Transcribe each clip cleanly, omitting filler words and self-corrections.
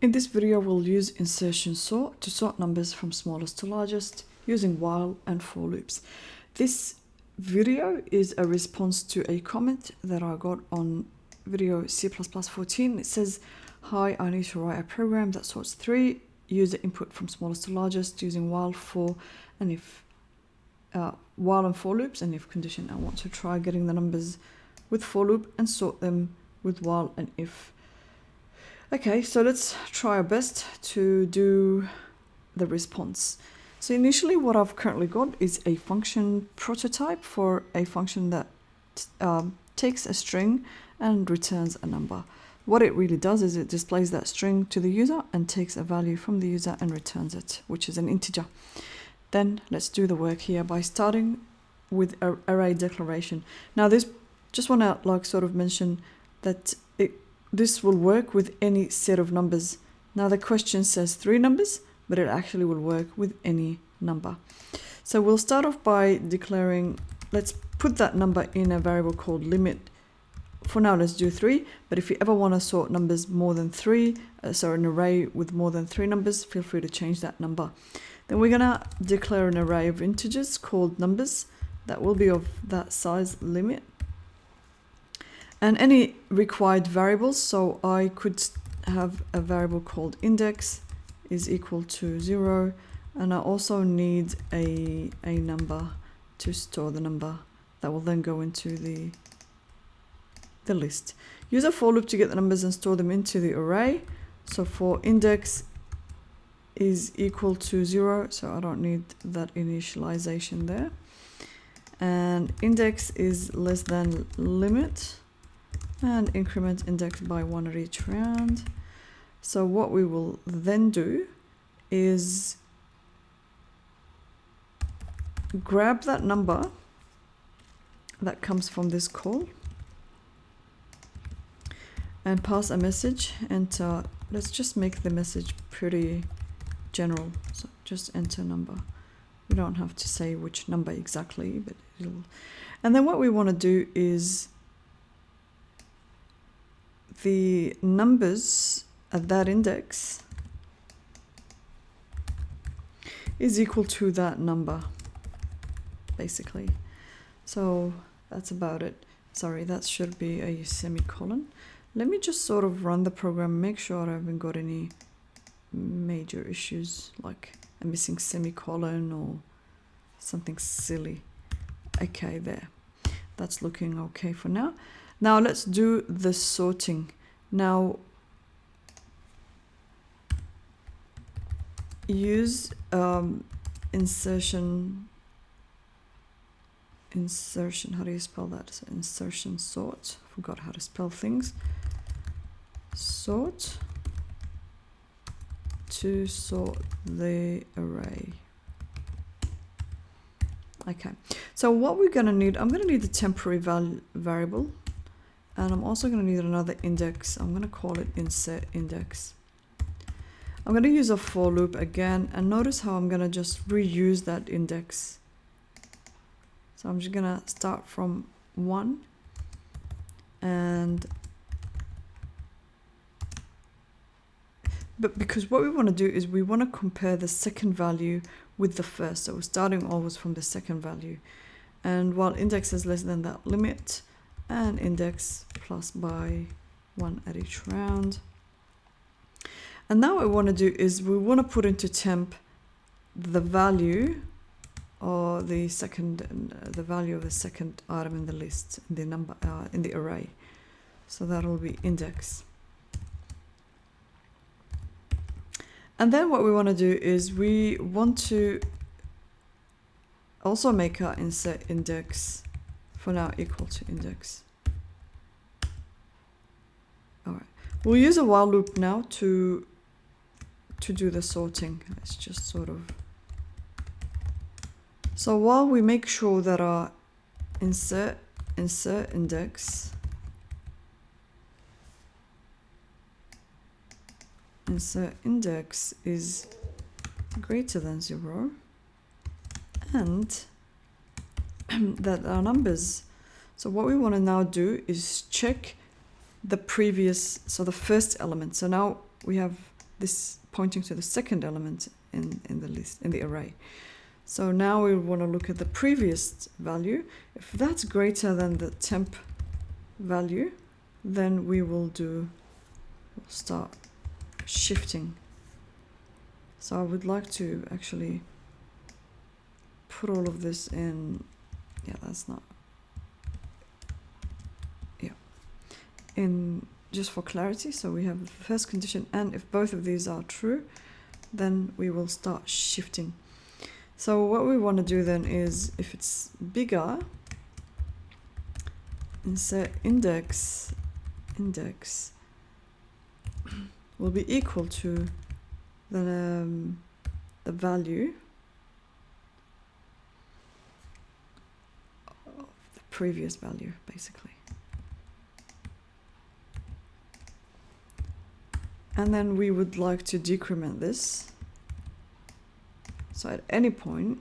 In this video, we'll use insertion sort to sort numbers from smallest to largest using while and for loops. This video is a response to a comment that I got on video C++14. It says, "Hi, I need to write a program that sorts 3 user input from smallest to largest using while, for, and if while and for loops and if condition. I want to try getting the numbers with for loop and sort them with while and if." Okay, so let's try our best to do the response. So initially what I've currently got is a function prototype for a function that takes a string and returns a number. What it really does is it displays that string to the user and takes a value from the user and returns it, which is an integer. Then let's do the work here by starting with an array declaration. Now this, just want to sort of mention that this will work with any set of numbers. Now the question says 3 numbers, but it actually will work with any number. So we'll start off by declaring, let's put that number in a variable called limit. For now, let's do 3, but if you ever want to sort numbers more than 3, so an array with more than 3 numbers, feel free to change that number. Then we're gonna declare an array of integers called numbers that will be of that size limit. And any required variables, so I could have a variable called index is equal to 0, and I also need a number to store the number that will then go into the list. Use a for loop to get the numbers and store them into the array. So for index is equal to 0, so I don't need that initialization there. And index is less than limit, and increment index by 1 at each round. So what we will then do is grab that number that comes from this call and pass a message, enter. Let's just make the message pretty general, so just enter number. We don't have to say which number exactly, but it'll. And then what we want to do is the numbers at that index is equal to that number, basically. So that's about it. Sorry, that should be a semicolon. Let me just sort of run the program, make sure I haven't got any major issues like a missing semicolon or something silly. Okay, there. That's looking okay for now. Now let's do the sorting. Now use insertion, how do you spell that? So insertion sort, forgot how to spell things. Sort to sort the array. Okay, so what we're going to need, I'm going to need the temporary variable, and I'm also going to need another index. I'm going to call it insert index. I'm going to use a for loop again, and notice how I'm going to just reuse that index. So I'm just going to start from 1, and but because what we want to do is we want to compare the second value with the first, so we're starting always from the second value. And while index is less than that limit, and index plus by 1 at each round. And now what we want to do is we want to put into temp the value or the value of the second item in the list, in the number in the array. So that will be index. And then what we want to do is we want to also make our insert index for now equal to index. All right, we'll use a while loop now to do the sorting. Let's just sort of. So while we make sure that our insert index is greater than 0, and that our numbers. So what we want to now do is check the previous, so the first element. So now we have this pointing to the second element in the list, in the array. So now we want to look at the previous value. If that's greater than the temp value, then we'll start shifting. So I would like to actually put all of this in, in just for clarity. So we have the first condition, and if both of these are true, then we will start shifting. So what we want to do then is, if it's bigger, insert index will be equal to the value of the previous value, basically. And then we would like to decrement this. So at any point,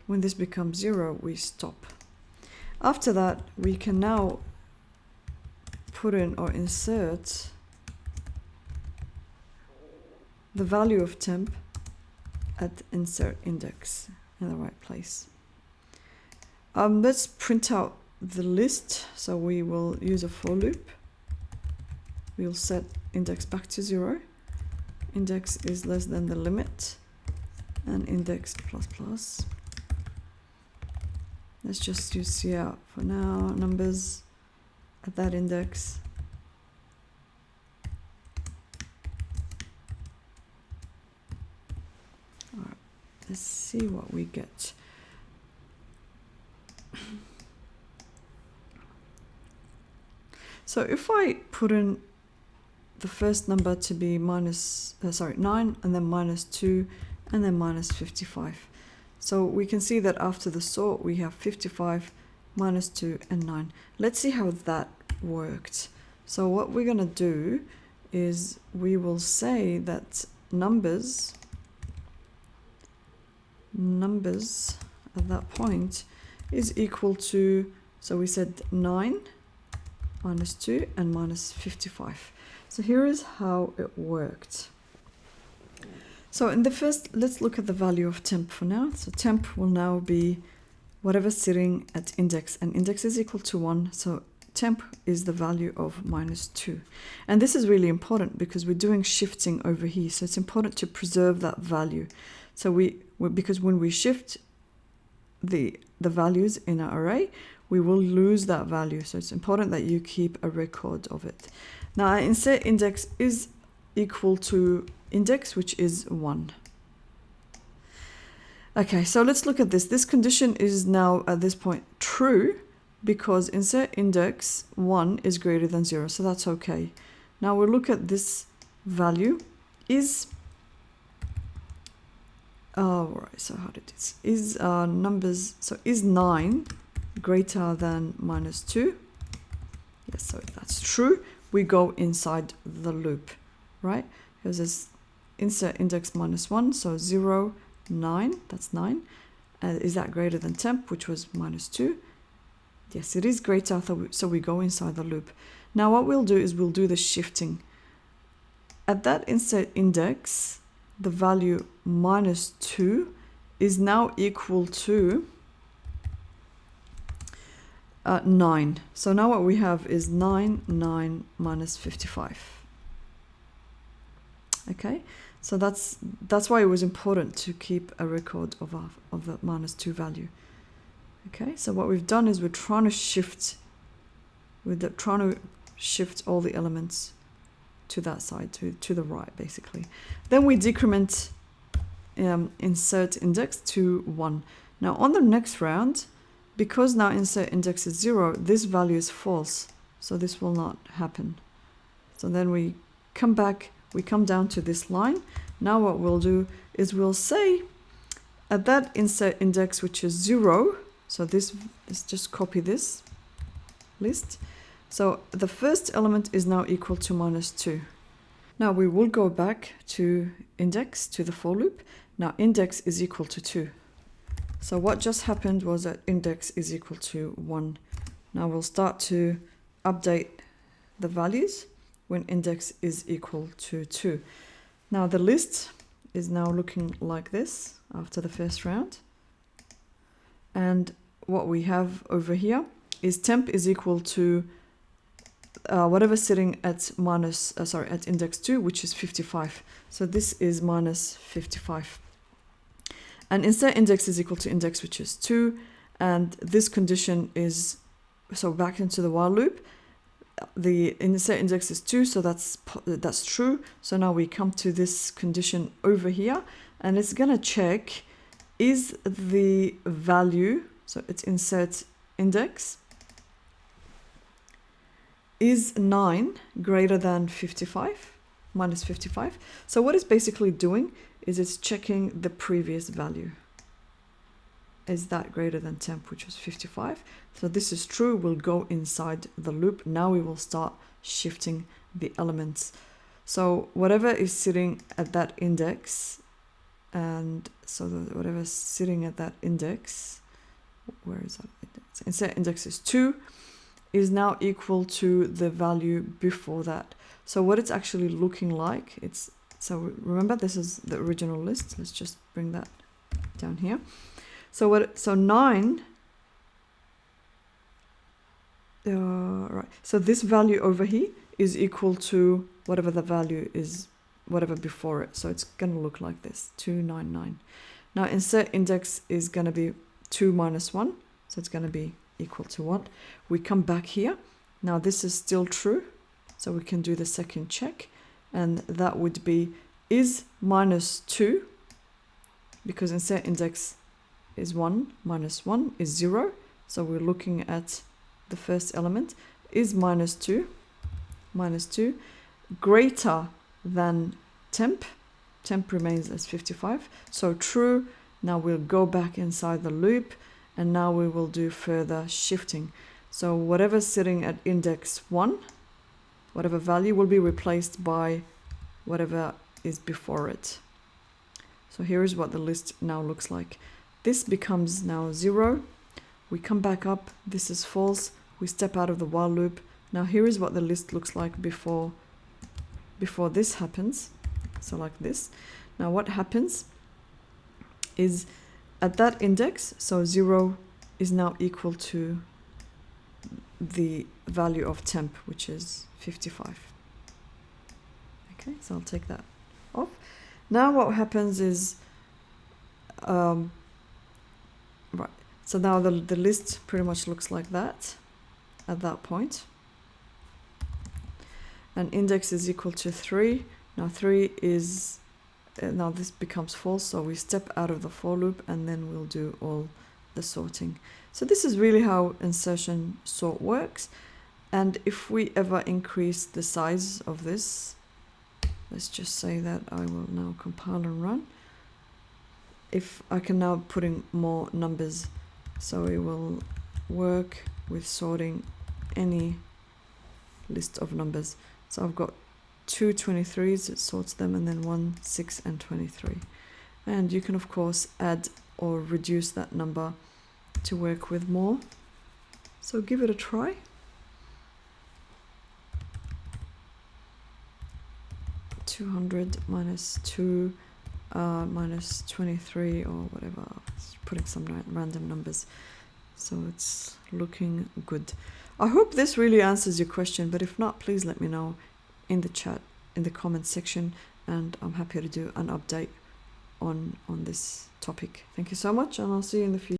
when this becomes 0, we stop. After that, we can now put in or insert the value of temp at insert index in the right place. Let's print out the list. So we will use a for loop. We'll set index back to 0. Index is less than the limit, and index plus plus. Let's just use cout for now, numbers at that index. All right, let's see what we get. So if I put in the first number to be 9, and then -2, and then -55. So we can see that after the sort we have 55, -2, and 9. Let's see how that worked. So what we're going to do is we will say that numbers at that point is equal to, so we said 9, -2, and -55. So here is how it worked. So in the first, let's look at the value of temp for now. So temp will now be whatever's sitting at index, and index is equal to 1. So temp is the value of -2. And this is really important because we're doing shifting over here. So it's important to preserve that value. So because when we shift the values in our array, we will lose that value. So it's important that you keep a record of it. Now, insert index is equal to index, which is 1. Okay, so let's look at this. This condition is now at this point true because insert index 1 is greater than 0, so that's okay. Now we'll look at this value. Is so how did it is numbers, so is 9 greater than -2? Yes, so if that's true, we go inside the loop, right? Because there's insert index -1, so 0, 9, that's 9. Is that greater than temp, which was -2? Yes, it is greater, so we go inside the loop. Now what we'll do is we'll do the shifting. At that insert index, the value -2 is now equal to 9. So now what we have is 9, 9 minus 55. Okay, so that's why it was important to keep a record of the -2 value. Okay, so what we've done is we're trying to shift all the elements to that side, to the right, basically. Then we decrement insert index to 1. Now on the next round, because now insert index is 0, this value is false, so this will not happen. So then we come back, we come down to this line. Now what we'll do is we'll say at that insert index, which is 0, so this is just copy this list. So the first element is now equal to -2. Now we will go back to index, to the for loop. Now index is equal to 2. So what just happened was that index is equal to 1. Now we'll start to update the values. when index is equal to 2. Now the list is now looking like this after the first round. And what we have over here is temp is equal to whatever sitting at at index 2, which is 55. So this is minus 55. And insert index is equal to index, which is 2. And this condition is, so back into the while loop, the insert index is 2, so that's true. So now we come to this condition over here, and it's going to check, is the value, so it's insert index, is 9 greater than 55, minus 55? So what it's basically doing is it's checking the previous value. Is that greater than temp, which was 55? So this is true, we'll go inside the loop. Now we will start shifting the elements. So whatever is sitting at that index, and so whatever's sitting at that index, where is that index? Insert index is 2, is now equal to the value before that. So what it's actually looking like, so remember this is the original list. Let's just bring that down here. So 9, right. So this value over here is equal to whatever the value is, whatever before it. So it's going to look like this, 299. Now insert index is going to be 2 minus 1. So it's going to be equal to 1. We come back here. Now this is still true. So we can do the second check. And that would be, is minus 2, because insert index is 1 minus 1 is 0. So we're looking at the first element. Is minus 2 greater than temp? Temp remains as 55. So true. Now we'll go back inside the loop, and now we will do further shifting. So whatever's sitting at index 1, whatever value will be replaced by whatever is before it. So here is what the list now looks like. This becomes now 0. We come back up. This is false. We step out of the while loop. Now here is what the list looks like before this happens. So like this. Now what happens is at that index, so 0 is now equal to the value of temp, which is 55. Okay, so I'll take that off. Now what happens is, right, so now the list pretty much looks like that at that point. And index is equal to 3. Now 3 is, now this becomes false, so we step out of the for loop, and then we'll do all the sorting. So this is really how insertion sort works. And if we ever increase the size of this, let's just say that I will now compile and run. If I can now put in more numbers, so it will work with sorting any list of numbers. So I've got 2 23s, it sorts them, and then 1, 6, and 23. And you can of course add or reduce that number to work with more. So give it a try. (200 minus 2 minus 23) or whatever. It's putting some random numbers. So it's looking good. I hope this really answers your question, but if not, please let me know in the chat, in the comments section, and I'm happy to do an update on this topic. Thank you so much, and I'll see you in the future.